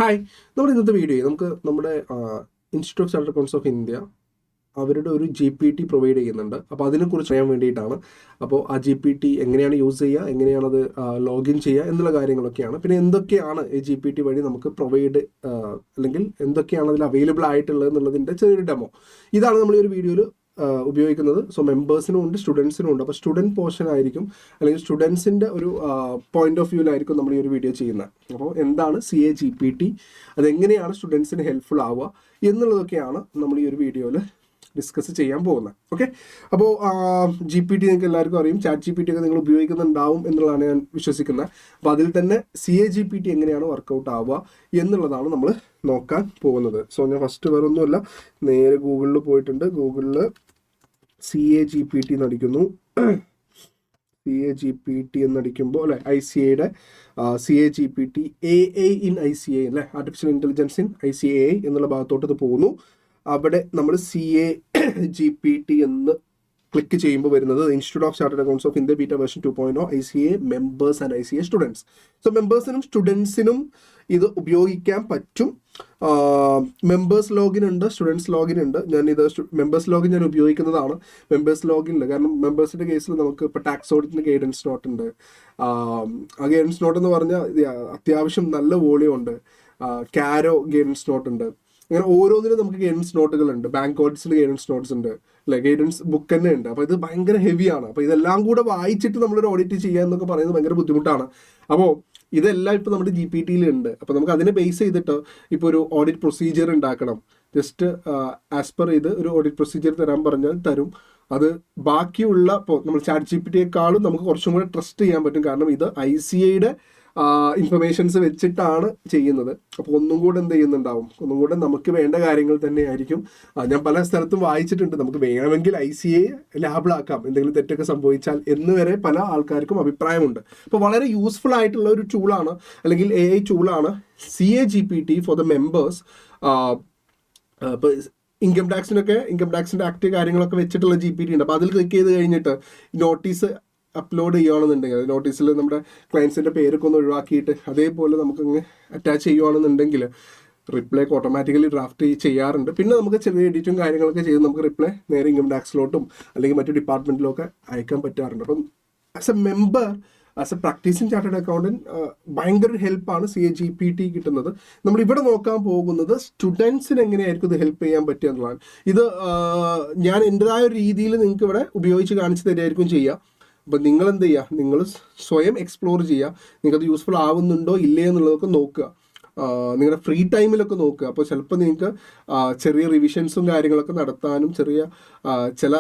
Hi, നമ്മുടെ ഇന്നത്തെ video നമ്മുടെ institute of chartered accounts of India അവരുടെ ഒരു GPT പ്രൊവൈഡ് ചെയ്യുന്നുണ്ട്. അപ്പോൾ അതിനെക്കുറിച്ച് അറിയാൻ വേണ്ടിയിട്ടാണ്. അപ്പോൾ ആ GPT എങ്ങനെയാണ് യൂസ് ചെയ്യുക, എങ്ങനെയാണത് ലോഗിൻ ചെയ്യുക എന്നുള്ള കാര്യങ്ങളൊക്കെയാണ്. പിന്നെ എന്തൊക്കെയാണ് ഈ GPT വഴി നമുക്ക് പ്രൊവൈഡ് അല്ലെങ്കിൽ എന്തൊക്കെയാണ് അതിൽ അവൈലബിൾ ആയിട്ടുള്ളത് എന്നുള്ളതിൻ്റെ ചെറിയൊരു ഡെമോ. ഇതാണ് നമ്മൾ ഈ ഒരു വീഡിയോയിൽ ഉപയോഗിക്കുന്നത്. സോ മെമ്പേഴ്സിനും ഉണ്ട്, സ്റ്റുഡൻസിനും ഉണ്ട്. അപ്പോൾ സ്റ്റുഡൻറ്റ് പോർഷൻ ആയിരിക്കും അല്ലെങ്കിൽ സ്റ്റുഡൻസിൻ്റെ ഒരു പോയിന്റ് ഓഫ് വ്യൂവിലായിരിക്കും നമ്മൾ ഈ ഒരു വീഡിയോ ചെയ്യുന്നത്. അപ്പോൾ എന്താണ് CA-GPT, അതെങ്ങനെയാണ് സ്റ്റുഡൻസിന് ഹെൽപ്ഫുൾ ആവുക എന്നുള്ളതൊക്കെയാണ് നമ്മൾ ഈ ഒരു വീഡിയോയിൽ ഡിസ്കസ് ചെയ്യാൻ പോകുന്നത്. ഓക്കെ, അപ്പോൾ GPT നിങ്ങൾക്ക് എല്ലാവർക്കും അറിയും, ChatGPT ഒക്കെ നിങ്ങൾ ഉപയോഗിക്കുന്നുണ്ടാവും എന്നുള്ളതാണ് ഞാൻ വിശ്വസിക്കുന്നത്. അപ്പോൾ അതിൽ തന്നെ CA-GPT എങ്ങനെയാണ് വർക്കൗട്ട് ആവുക എന്നുള്ളതാണ് നമ്മൾ നോക്കാൻ പോകുന്നത്. സോ ഞാൻ ഫസ്റ്റ് വേറെ ഒന്നുമല്ല, നേരെ ഗൂഗിളിൽ പോയിട്ടുണ്ട്. ഗൂഗിളിൽ CA-GPT എന്നടിക്കുന്നു. CA-GPT എന്നടിക്കുമ്പോൾ അല്ലെ, ICAയുടെ CA-GPT AI ഇൻ ICA അല്ലെ, ആർട്ടിഫിഷ്യൽ ഇൻ്റലിജൻസ് ഇൻ ICAI എന്നുള്ള ഭാഗത്തോട്ട് ഇത് പോകുന്നു. അവിടെ നമ്മൾ CA-GPT എന്ന് ക്ലിക്ക് ചെയ്യുമ്പോൾ വരുന്നത് institute of chartered accounts of India beta version 2.0 ICA members and ICA students. So മെമ്പേഴ്സിനും സ്റ്റുഡൻസിനും ഇത് ഉപയോഗിക്കാൻ പറ്റും. മെമ്പേഴ്സ് ലോഗിൻ ഉണ്ട്, സ്റ്റുഡൻസ് ലോഗിൻ ഉണ്ട്. ഞാനിത് മെമ്പേഴ്സ് ലോഗിൻ ഞാൻ ഉപയോഗിക്കുന്നതാണ്. മെമ്പേഴ്സ് ലോഗിനില്ല, കാരണം മെമ്പേഴ്സിൻ്റെ കേസിൽ നമുക്ക് ഇപ്പോൾ ടാക്സ് ഓഡിറ്റിന് ഗൈഡൻസ് നോട്ട് ഉണ്ട്. ആ ഗൈഡൻസ് നോട്ട് എന്ന് പറഞ്ഞാൽ അത്യാവശ്യം നല്ല വോളിയം ഉണ്ട്. കാരോ ഗൈഡൻസ് നോട്ട് ഉണ്ട്. അങ്ങനെ ഓരോന്നിനും നമുക്ക് ഗൈഡൻസ് നോട്ടുകളുണ്ട്. ബാങ്ക് ഓഡിറ്റ്സിന് ഗൈഡൻസ് നോട്ട്സ് ഉണ്ട് അല്ലെ, ഗൈഡൻസ് ബുക്ക് തന്നെ ഉണ്ട്. അപ്പോൾ ഇത് ഭയങ്കര ഹെവിയാണ്. അപ്പോൾ ഇതെല്ലാം കൂടെ വായിച്ചിട്ട് നമ്മളൊരു ഓഡിറ്റ് ചെയ്യുക എന്നൊക്കെ പറയുന്നത് ഭയങ്കര ബുദ്ധിമുട്ടാണ്. അപ്പോൾ ഇതെല്ലാം ഇപ്പോൾ നമ്മുടെ GPT-യിൽ ഉണ്ട്. അപ്പോൾ നമുക്ക് അതിനെ ബേസ് ചെയ്തിട്ട് ഇപ്പോൾ ഒരു ഓഡിറ്റ് പ്രൊസീജിയർ ഉണ്ടാക്കണം. ജസ്റ്റ് ആസ് പെർ ഇത് ഒരു ഓഡിറ്റ് പ്രൊസീജിയർ തരാൻ പറഞ്ഞാൽ തരും. അത് ബാക്കിയുള്ള ഇപ്പോൾ നമ്മൾ ChatGPT-യെക്കാളും നമുക്ക് കുറച്ചും കൂടെ ട്രസ്റ്റ് ചെയ്യാൻ പറ്റും. കാരണം ഇത് ICAയുടെ ഇൻഫർമേഷൻസ് വെച്ചിട്ടാണ് ചെയ്യുന്നത്. അപ്പോൾ ഒന്നും കൂടെ എന്ത് ചെയ്യുന്നുണ്ടാവും, ഒന്നും കൂടെ നമുക്ക് വേണ്ട കാര്യങ്ങൾ തന്നെയായിരിക്കും. ഞാൻ പല സ്ഥലത്തും വായിച്ചിട്ടുണ്ട്, നമുക്ക് വേണമെങ്കിൽ ICA ലാബിലാക്കാം എന്തെങ്കിലും തെറ്റൊക്കെ സംഭവിച്ചാൽ എന്ന് വരെ പല ആൾക്കാർക്കും അഭിപ്രായമുണ്ട്. അപ്പോൾ വളരെ യൂസ്ഫുൾ ആയിട്ടുള്ള ഒരു ടൂളാണ്, അല്ലെങ്കിൽ AI ടൂളാണ് CA-GPT ഫോർ ദ മെമ്പേഴ്സ്. ഇപ്പോൾ ഇൻകം ടാക്സിൻ്റെ ആക്ട് കാര്യങ്ങളൊക്കെ വെച്ചിട്ടുള്ള GPT ഉണ്ട്. അപ്പോൾ അതിൽ ക്ലിക്ക് ചെയ്ത് കഴിഞ്ഞിട്ട് നോട്ടീസ് അപ്ലോഡ് ചെയ്യുകയാണെന്നുണ്ടെങ്കിൽ, നോട്ടീസിൽ നമ്മുടെ ക്ലയൻസിൻ്റെ പേരൊക്കെ ഒന്ന് ഒഴിവാക്കിയിട്ട് അതേപോലെ നമുക്കങ്ങ് അറ്റാച്ച് ചെയ്യുകയാണെന്നുണ്ടെങ്കിൽ റിപ്ലൈ ഒക്കെ ഓട്ടോമാറ്റിക്കലി ഡ്രാഫ്റ്റ് ചെയ്യാറുണ്ട്. പിന്നെ നമുക്ക് ചെറിയ എഡിറ്റും കാര്യങ്ങളൊക്കെ ചെയ്ത് നമുക്ക് റിപ്ലൈ നേരെ ഇൻകം ടാക്സിലോട്ടും അല്ലെങ്കിൽ മറ്റു ഡിപ്പാർട്ട്മെൻറ്റിലൊക്കെ അയക്കാൻ പറ്റാറുണ്ട്. അപ്പം as a member, as a practising chartered accountant ഭയങ്കര ഒരു ഹെൽപ്പാണ് CA-GPT കിട്ടുന്നത്. നമ്മളിവിടെ നോക്കാൻ പോകുന്നത് സ്റ്റുഡൻസിന് എങ്ങനെയായിരിക്കും ഇത് ഹെൽപ്പ് ചെയ്യാൻ പറ്റുക എന്നുള്ളതാണ്. ഇത് ഞാൻ എൻ്റെതായ ഒരു രീതിയിൽ നിങ്ങൾക്ക് ഇവിടെ ഉപയോഗിച്ച് കാണിച്ചു തരുമായിരിക്കും ചെയ്യുക. അപ്പോൾ നിങ്ങൾ എന്ത് ചെയ്യുക, നിങ്ങൾ സ്വയം എക്സ്പ്ലോർ ചെയ്യുക, നിങ്ങൾക്കത് യൂസ്ഫുൾ ആവുന്നുണ്ടോ ഇല്ലേ എന്നുള്ളതൊക്കെ നോക്കുക. നിങ്ങളുടെ ഫ്രീ ടൈമിലൊക്കെ നോക്കുക. അപ്പോൾ ചിലപ്പോൾ നിങ്ങൾക്ക് ചെറിയ റിവിഷൻസും കാര്യങ്ങളൊക്കെ നടത്താനും ചില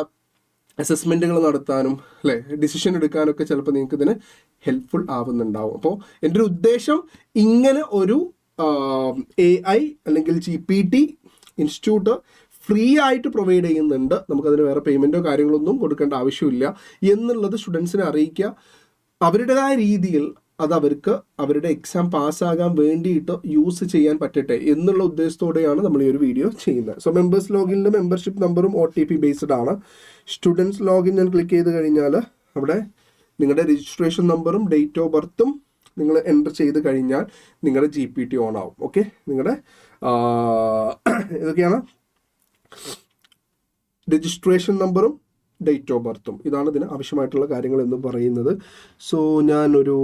അസസ്മെൻറ്റുകൾ നടത്താനും അല്ലേ, ഡിസിഷൻ എടുക്കാനൊക്കെ ചിലപ്പോൾ നിങ്ങൾക്ക് ഇതിന് ഹെൽപ്ഫുൾ ആവുന്നുണ്ടാവും. അപ്പോൾ എൻ്റെ ഒരു ഉദ്ദേശം, ഇങ്ങനെ ഒരു AI അല്ലെങ്കിൽ GPT ഇൻസ്റ്റിറ്റ്യൂട്ട് ഫ്രീ ആയിട്ട് പ്രൊവൈഡ് ചെയ്യുന്നുണ്ട്, നമുക്കതിന് വേറെ പേയ്മെൻറ്റോ കാര്യങ്ങളൊന്നും കൊടുക്കേണ്ട ആവശ്യമില്ല എന്നുള്ളത് സ്റ്റുഡൻസിനെ അറിയിക്കുക. അവരുടേതായ രീതിയിൽ അത് അവർക്ക് അവരുടെ എക്സാം പാസ്സാകാൻ വേണ്ടിയിട്ട് യൂസ് ചെയ്യാൻ പറ്റട്ടെ എന്നുള്ള ഉദ്ദേശത്തോടെയാണ് നമ്മൾ ഈ ഒരു വീഡിയോ ചെയ്യുന്നത്. സോ മെമ്പേഴ്സ് ലോഗിനിലെ മെമ്പർഷിപ്പ് നമ്പറും OTP ബേസ്ഡ് ആണ്. സ്റ്റുഡൻസ് ലോഗിൻ ഞാൻ ക്ലിക്ക് ചെയ്ത് കഴിഞ്ഞാൽ അവിടെ നിങ്ങളുടെ രജിസ്ട്രേഷൻ നമ്പറും ഡേറ്റ് ഓഫ് ബർത്തും നിങ്ങൾ എൻ്റർ ചെയ്ത് കഴിഞ്ഞാൽ നിങ്ങളുടെ GPT ഓൺ ആവും. ഓക്കെ, നിങ്ങളുടെ ഇതൊക്കെയാണ് രജിസ്ട്രേഷൻ നമ്പറും ഡേറ്റ് ഓഫ് ബർത്തും. ഇതാണ് ഇതിന് ആവശ്യമായിട്ടുള്ള കാര്യങ്ങൾ എന്ന് പറയുന്നത്. സോ ഞാനൊരു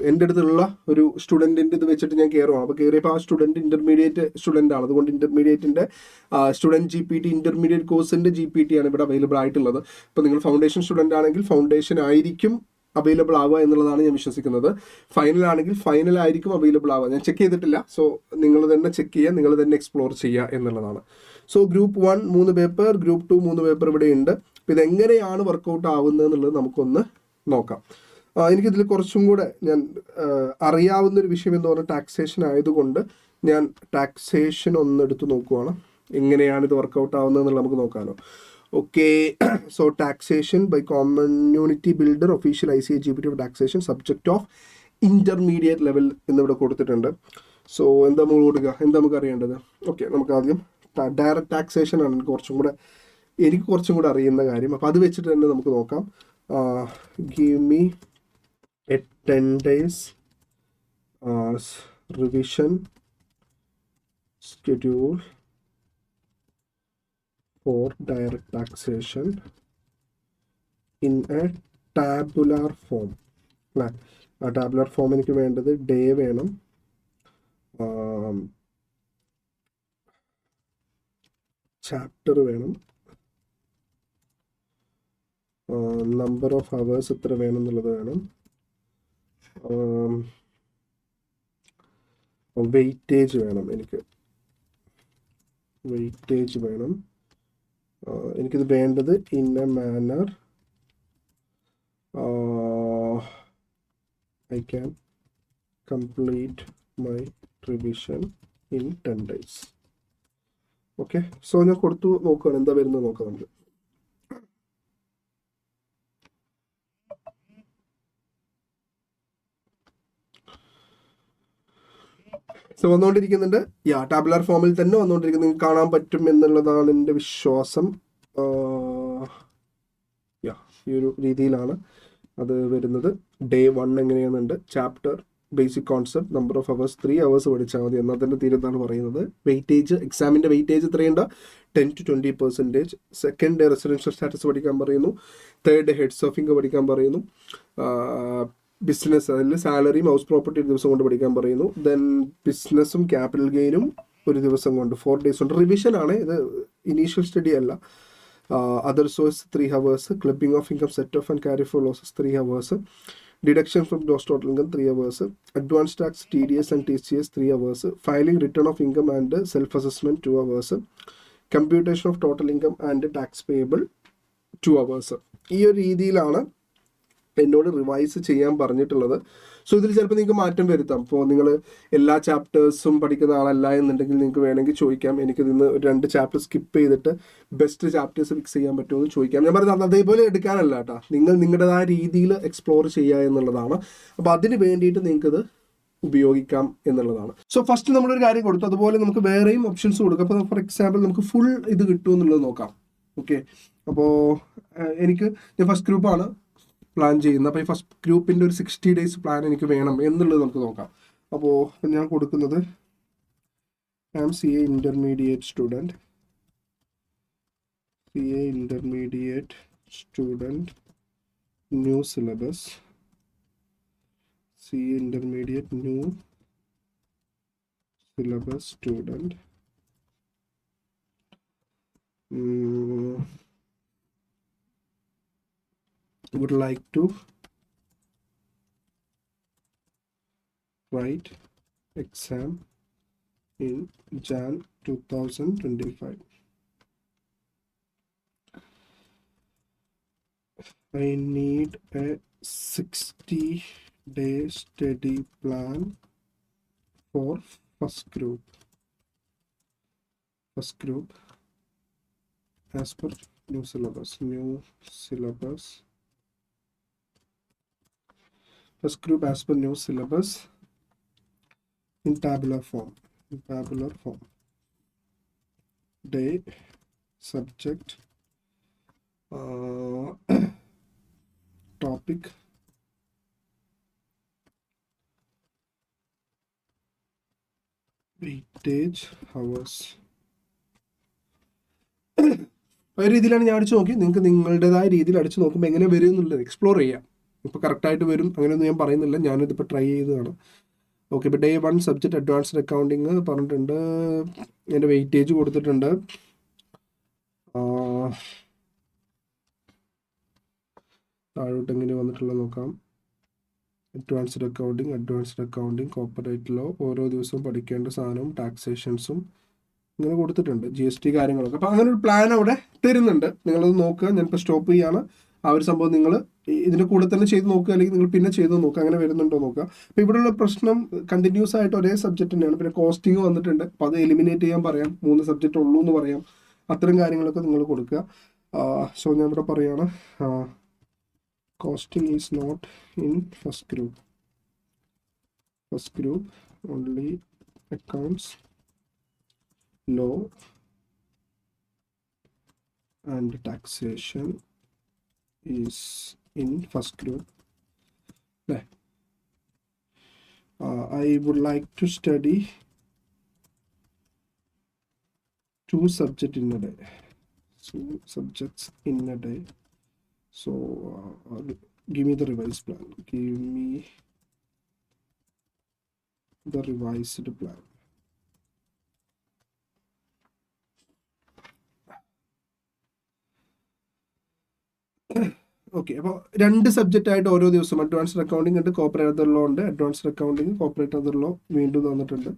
എൻ്റെ അടുത്തുള്ള ഒരു സ്റ്റുഡൻറ്റിൻ്റെ ഇത് വെച്ചിട്ട് ഞാൻ കയറുവാണ്. അപ്പോൾ കയറിയപ്പോൾ ആ സ്റ്റുഡൻറ്റ് ഇൻ്റർമീഡിയറ്റ് സ്റ്റുഡൻ്റ് ആണ്. അതുകൊണ്ട് ഇൻ്റർമീഡിയറ്റിൻ്റെ സ്റ്റുഡൻറ്റ് GPT ഇൻ്റർമീഡിയറ്റ് കോഴ്സിൻ്റെ GPT ആണ് ഇവിടെ അവൈലബിൾ ആയിട്ടുള്ളത്. ഇപ്പോൾ നിങ്ങൾ ഫൗണ്ടേഷൻ സ്റ്റുഡൻ്റ് ആണെങ്കിൽ ഫൗണ്ടേഷൻ ആയിരിക്കും അവൈലബിൾ ആവുക എന്നുള്ളതാണ് ഞാൻ വിശ്വസിക്കുന്നത്. ഫൈനൽ ആണെങ്കിൽ ഫൈനൽ ആയിരിക്കും അവൈലബിൾ ആവുക. ഞാൻ ചെക്ക് ചെയ്തിട്ടില്ല. സോ നിങ്ങൾ തന്നെ ചെക്ക് ചെയ്യുക, നിങ്ങൾ തന്നെ എക്സ്പ്ലോർ ചെയ്യുക എന്നുള്ളതാണ്. So group 1 3 paper, group 2 3 paper ഇവിടെ ഉണ്ട്. അപ്പോൾ ഇതെങ്ങനെയാണ് വർക്കൗട്ട് ആവുന്നത് എന്നുള്ളത് നമുക്കൊന്ന് നോക്കാം. എനിക്കിതിൽ കുറച്ചും കൂടെ ഞാൻ അറിയാവുന്നൊരു വിഷയം എന്ന് പറഞ്ഞാൽ ടാക്സേഷൻ ആയതുകൊണ്ട് ഞാൻ ടാക്സേഷൻ ഒന്ന് എടുത്ത് നോക്കുവാണ്. എങ്ങനെയാണ് ഇത് വർക്കൗട്ട് ആവുന്നത് എന്നുള്ളത് നമുക്ക് നോക്കാമല്ലോ. Okay, so taxation by community builder official ICA-GPT of taxation subject of intermediate level എന്നിവിടെ കൊടുത്തിട്ടുണ്ട്. സോ എന്താ നമ്മൾ കൊടുക്കുക, എന്താ നമുക്ക് അറിയേണ്ടത്? ഓക്കെ, നമുക്ക് ആദ്യം ഡയറക്റ്റ് ടാക്സേഷൻ ആണ് എനിക്ക് കുറച്ചും കൂടെ അറിയുന്ന കാര്യം. അപ്പോൾ അത് വെച്ചിട്ട് തന്നെ നമുക്ക് നോക്കാം. Give me A 10 days revision schedule for direct taxation in a tabular form. അല്ലേ? ആ ടാബുലാർ ഫോം എനിക്ക് വേണ്ടത് ഡേ വേണം, ചാപ്റ്റർ വേണം, നമ്പർ ഓഫ് അവേഴ്സ് എത്ര വേണം എന്നുള്ളത് വേണം, വെയിറ്റേജ് വേണം, വെയിറ്റേജ് വേണം. എനിക്കിത് വേണ്ടത് in a manner I can complete my revision in 10 days. Okay, so ഞാൻ കൊടുത്തു നോക്കുകയാണ് എന്താ വരുന്നത് നോക്കാം നമുക്ക്. സോ വന്നുകൊണ്ടിരിക്കുന്നുണ്ട്. ടാബുലാർ ഫോമിൽ തന്നെ വന്നുകൊണ്ടിരിക്കുന്നു, നിങ്ങൾക്ക് കാണാൻ പറ്റും എന്നുള്ളതാണ് എൻ്റെ വിശ്വാസം. ഈ ഒരു രീതിയിലാണ് അത് വരുന്നത്. ഡേ 1 എങ്ങനെയാണെന്നുണ്ട്, chapter, basic concept, number of hours 3 hours പഠിച്ചാൽ മതി എന്നാൽ തന്നെ തീരുന്നതാണ് പറയുന്നത്. വെയിറ്റേജ്, എക്സാമിൻ്റെ വെയിറ്റേജ് എത്രയുണ്ട്? 10 to 20%. Second day residential status പഠിക്കാൻ പറയുന്നു. Third day heads of income പഠിക്കാൻ പറയുന്നു. ബിസിനസ്, അതിൽ സാലറിയും ഹൗസ് പ്രോപ്പർട്ടി ഒരു ദിവസം കൊണ്ട് പഠിക്കാൻ പറയുന്നു. ദെൻ ബിസിനസ്സും ക്യാപിറ്റൽ ഗെയിനും ഒരു ദിവസം കൊണ്ട് 4 days കൊണ്ട്. റിവിഷനാണ് ഇത്, ഇനീഷ്യൽ സ്റ്റഡി അല്ല. Other source 3 hours, clubbing of income, set off and carry for losses 3 hours, deduction from gross total income 3 hours, advance tax, TDS and TCS 3 hours, filing return of income and self-assessment 2 hours, computation of total income and tax payable 2 hours. ഈ ഒരു രീതിയിലാണ് എന്നോട് revise ചെയ്യാൻ പറഞ്ഞിട്ടുള്ളത്. So ഇതിൽ ചിലപ്പോൾ നിങ്ങൾക്ക് മാറ്റം വരുത്താം. ഇപ്പോൾ നിങ്ങൾ എല്ലാ ചാപ്റ്റേഴ്സും പഠിക്കുന്ന ആളല്ല എന്നുണ്ടെങ്കിൽ നിങ്ങൾക്ക് വേണമെങ്കിൽ ചോദിക്കാം, എനിക്ക് ഇതിന്ന് 2 ചാപ്റ്റർ സ്കിപ്പ് ചെയ്തിട്ട് ബെസ്റ്റ് ചാപ്റ്റേഴ്സ് ഫിക്സ് ചെയ്യാൻ പറ്റുമോ എന്ന് ചോദിക്കാം. ഞാൻ പറയുന്നത് അതേപോലെ എടുക്കാനല്ല കേട്ടോ, നിങ്ങൾ നിങ്ങളുടേതായ രീതിയിൽ എക്സ്പ്ലോർ ചെയ്യുക എന്നുള്ളതാണ്. അപ്പോൾ അതിന് വേണ്ടിയിട്ട് നിങ്ങൾക്കത് ഉപയോഗിക്കാം എന്നുള്ളതാണ്. സോ ഫസ്റ്റ് നമ്മളൊരു കാര്യം കൊടുത്തു, അതുപോലെ നമുക്ക് വേറെയും ഓപ്ഷൻസ് കൊടുക്കാം. അപ്പോൾ ഫോർ എക്സാമ്പിൾ നമുക്ക് ഫുൾ ഇത് കിട്ടുമോ എന്നുള്ളത് നോക്കാം. ഓക്കെ, അപ്പോൾ ഞാൻ ഫസ്റ്റ് ഗ്രൂപ്പാണ് പ്ലാൻ ചെയ്യുന്നത്. അപ്പോൾ ഈ ഫസ്റ്റ് ഗ്രൂപ്പിൻ്റെ ഒരു 60 days പ്ലാൻ എനിക്ക് വേണം എന്നുള്ളത് നമുക്ക് നോക്കാം. അപ്പോൾ ഞാൻ കൊടുക്കുന്നത് I am CA intermediate student, new syllabus, CA intermediate new syllabus student, would like to write exam in Jan 2025. I need a 60-day study plan for first group as per new syllabus. First group as per new syllabus in tabular form. Day, subject, topic, weightage, hours. ഒരു രീതിയിലാണ് ഞാൻ അടിച്ചു നോക്കി. നിങ്ങൾക്ക് നിങ്ങളുടേതായ രീതിയിൽ അടിച്ചു നോക്കുമ്പോൾ എങ്ങനെ വരും എന്നുള്ളത് എക്സ്പ്ലോർ ചെയ്യാം. ഇപ്പോൾ കറക്റ്റായിട്ട് വരും അങ്ങനെയൊന്നും ഞാൻ പറയുന്നില്ല, ഞാനിതിപ്പോൾ ട്രൈ ചെയ്തതാണ്. ഓക്കെ, ഇപ്പോൾ ഡേ 1 സബ്ജക്റ്റ് അഡ്വാൻസ്ഡ് അക്കൗണ്ടിങ് പറഞ്ഞിട്ടുണ്ട്, എൻ്റെ വെയിറ്റേജ് കൊടുത്തിട്ടുണ്ട്. താഴോട്ട് എങ്ങനെ വന്നിട്ടുള്ളത് നോക്കാം. അഡ്വാൻസ്ഡ് അക്കൗണ്ടിങ്, കോർപ്പറേറ്റ് ലോ, ഓരോ ദിവസവും പഠിക്കേണ്ട സാധനവും ടാക്സേഷൻസും ഇങ്ങനെ കൊടുത്തിട്ടുണ്ട്, GST കാര്യങ്ങളൊക്കെ. അപ്പോൾ അങ്ങനെ ഒരു പ്ലാൻ അവിടെ തരുന്നുണ്ട്, നിങ്ങളത് നോക്കുക. ഞാനിപ്പോൾ സ്റ്റോപ്പ് ചെയ്യാണ്. ആ ഒരു സംഭവം നിങ്ങൾ ഇതിൻ്റെ കൂടെ തന്നെ ചെയ്ത് നോക്കുക, അല്ലെങ്കിൽ നിങ്ങൾ പിന്നെ ചെയ്ത് നോക്കുക, അങ്ങനെ വരുന്നുണ്ടോ നോക്കുക. അപ്പോൾ ഇവിടെയുള്ള പ്രശ്നം കണ്ടിന്യൂസ് ആയിട്ട് ഒരേ സബ്ജക്റ്റ് തന്നെയാണ്. പിന്നെ കോസ്റ്റിംഗ് വന്നിട്ടുണ്ട്, അപ്പോൾ അത് എലിമിനേറ്റ് ചെയ്യാൻ പറയാം. 3 സബ്ജക്റ്റ് ഉള്ളൂ എന്ന് പറയാം. അത്തരം കാര്യങ്ങളൊക്കെ നിങ്ങൾ കൊടുക്കുക. സോ ഞാൻ ഇവിടെ പറയുകയാണ്, costing is not in first group, only accounts, law and taxation is in first group. I would like to study 2 subjects in a day. 2 subjects in a day. So give me the revised plan. Give me the revised plan. Okay, അപ്പോൾ 2 subject ആയിട്ട് ഓരോ ദിവസം advanced accounting ഉണ്ട്, corporate other law ഉണ്ട്. Advanced accounting, corporate other law വീണ്ടും തന്നിട്ടുണ്ട്.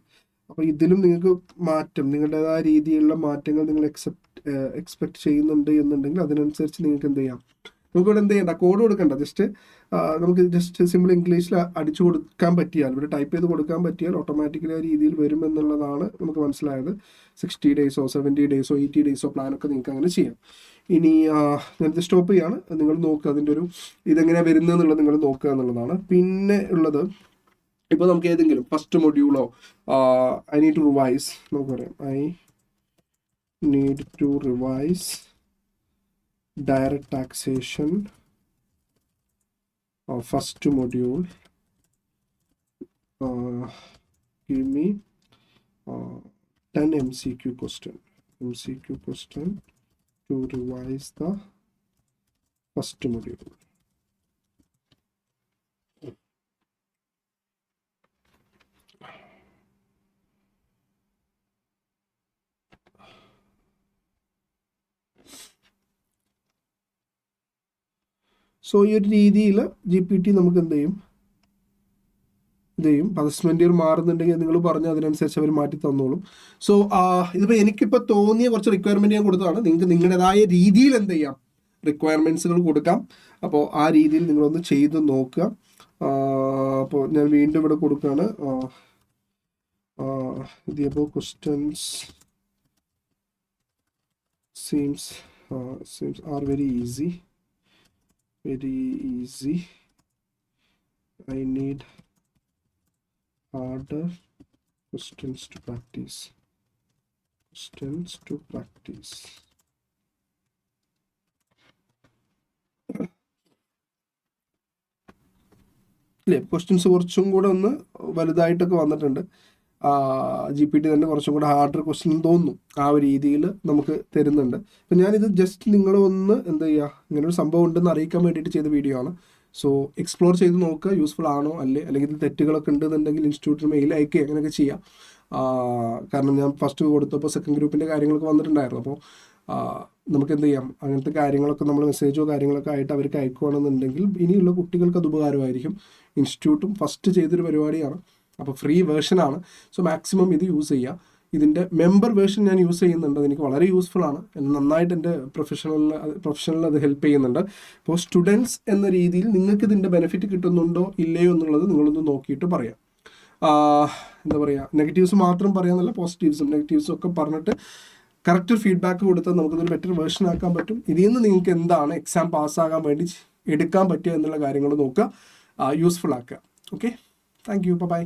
അപ്പോൾ ഇതിലും നിങ്ങൾക്ക് മാറ്റം, നിങ്ങളുടേതായ രീതിയിലുള്ള മാറ്റങ്ങൾ നിങ്ങൾ എക്സ്പെക്ട് ചെയ്യുന്നുണ്ട് എന്നുണ്ടെങ്കിൽ അതിനനുസരിച്ച് നിങ്ങൾക്ക് എന്ത് ചെയ്യാം, നമുക്കിവിടെ എന്ത് ചെയ്യണ്ട, കോഡ് കൊടുക്കണ്ട, ജസ്റ്റ് നമുക്ക് ജസ്റ്റ് സിമ്പിൾ ഇംഗ്ലീഷിൽ അടിച്ചു കൊടുക്കാൻ പറ്റിയാൽ, ഇവിടെ ടൈപ്പ് ചെയ്ത് കൊടുക്കാൻ പറ്റിയാൽ ഓട്ടോമാറ്റിക്കലി ആ രീതിയിൽ വരുമെന്നുള്ളതാണ് നമുക്ക് മനസ്സിലായത്. 60 ഡേയ്സോ 70 ഡേയ്സോ 80 ഡേയ്സോ പ്ലാനൊക്കെ നിങ്ങൾക്ക് അങ്ങനെ ചെയ്യാം. ഇനി ഞാനിത് സ്റ്റോപ്പ് ചെയ്യാണ്, നിങ്ങൾ നോക്കുക അതിൻ്റെ ഒരു ഇതെങ്ങനെയാണ് വരുന്നത് എന്നുള്ളത് നിങ്ങൾ നോക്കുക എന്നുള്ളതാണ്. പിന്നെ ഉള്ളത് ഇപ്പോൾ നമുക്ക് ഏതെങ്കിലും ഫസ്റ്റ് മൊഡ്യൂളോ ഐ നീഡ് ടു റിവൈസ്, നമുക്ക് പറയാം I need to revise direct taxation first module, give me 10 MCQ question to revise the first module. So ഈ ഒരു രീതിയിൽ GPT നമുക്ക് എന്ത് ചെയ്യും, പദസ്മെൻ്റ് ഇയർ മാറുന്നുണ്ടെങ്കിൽ നിങ്ങൾ പറഞ്ഞ് അതിനനുസരിച്ച് അവർ മാറ്റി തന്നോളും. സോ ഇതിപ്പോൾ എനിക്കിപ്പോൾ തോന്നിയ കുറച്ച് റിക്വയർമെൻറ്റ് ഞാൻ കൊടുത്തതാണ്. നിങ്ങൾക്ക് നിങ്ങളുടേതായ രീതിയിൽ എന്ത് ചെയ്യാം, റിക്വയർമെൻറ്റ്സുകൾ കൊടുക്കാം. അപ്പോൾ ആ രീതിയിൽ നിങ്ങളൊന്ന് ചെയ്ത് നോക്കുക. അപ്പോൾ ഞാൻ വീണ്ടും ഇവിടെ കൊടുക്കുകയാണ്. the above questions seems are very easy. I need harder questions to practice. അല്ലേ, ക്വസ്റ്റ്യൻസ് കുറച്ചും കൂടെ ഒന്ന് വലുതായിട്ടൊക്കെ വന്നിട്ടുണ്ട്. GPT തന്നെ കുറച്ചും കൂടെ ഹാർഡർ ക്വസ്റ്റ്യൻ തോന്നുന്നു, ആ ഒരു രീതിയിൽ നമുക്ക് തരുന്നുണ്ട്. അപ്പം ഞാനിത് ജസ്റ്റ് നിങ്ങളൊന്ന് എന്താ ചെയ്യുക, ഇങ്ങനൊരു സംഭവം ഉണ്ടെന്ന് അറിയിക്കാൻ വേണ്ടിയിട്ട് ചെയ്ത വീഡിയോ ആണ്. സോ എക്സ്പ്ലോർ ചെയ്ത് നോക്കുക, യൂസ്ഫുൾ ആണോ അല്ലെങ്കിൽ തെറ്റുകളൊക്കെ ഉണ്ടെന്നുണ്ടെങ്കിൽ ഇൻസ്റ്റിറ്റ്യൂട്ടിന് മെയിൽ അയക്കുക, അങ്ങനെയൊക്കെ ചെയ്യാം. കാരണം ഞാൻ ഫസ്റ്റ് കൊടുത്തപ്പോൾ സെക്കൻഡ് ഗ്രൂപ്പിൻ്റെ കാര്യങ്ങളൊക്കെ വന്നിട്ടുണ്ടായിരുന്നു. അപ്പോൾ നമുക്ക് എന്ത് ചെയ്യാം, അങ്ങനത്തെ കാര്യങ്ങളൊക്കെ നമ്മൾ മെസ്സേജോ കാര്യങ്ങളൊക്കെ ആയിട്ട് അവർക്ക് അയക്കുകയാണെന്നുണ്ടെങ്കിൽ ഇനിയുള്ള കുട്ടികൾക്ക് അത് ഉപകാരമായിരിക്കും. ഇൻസ്റ്റിറ്റ്യൂട്ടും ഫസ്റ്റ് ചെയ്തൊരു പരിപാടിയാണ്, അപ്പോൾ ഫ്രീ വേർഷനാണ്. സോ മാക്സിമം ഇത് യൂസ് ചെയ്യുക. ഇതിൻ്റെ മെമ്പർ വേർഷൻ ഞാൻ യൂസ് ചെയ്യുന്നുണ്ട്, അതെനിക്ക് വളരെ യൂസ്ഫുൾ ആണ്, നന്നായിട്ട് എൻ്റെ പ്രൊഫഷണലിൽ അത് ഹെൽപ്പ് ചെയ്യുന്നുണ്ട്. അപ്പോൾ സ്റ്റുഡൻസ് എന്ന രീതിയിൽ നിങ്ങൾക്ക് ഇതിൻ്റെ ബെനിഫിറ്റ് കിട്ടുന്നുണ്ടോ ഇല്ലയോ എന്നുള്ളത് നിങ്ങളൊന്ന് നോക്കിയിട്ട് പറയാം. എന്താ പറയുക, നെഗറ്റീവ്സ് മാത്രം പറയാമെന്നല്ല, പോസിറ്റീവ്സും നെഗറ്റീവ്സും ഒക്കെ പറഞ്ഞിട്ട് കറക്റ്റ് ഫീഡ്ബാക്ക് കൊടുത്താൽ നമുക്കിതൊരു ബെറ്റർ വേർഷൻ ആക്കാൻ പറ്റും. ഇതിൽ നിന്ന് നിങ്ങൾക്ക് എന്താണ് എക്സാം പാസ്സാകാൻ വേണ്ടി എടുക്കാൻ പറ്റുക എന്നുള്ള കാര്യങ്ങൾ നോക്കുക, യൂസ്ഫുൾ ആക്കുക. Okay, thank you, by.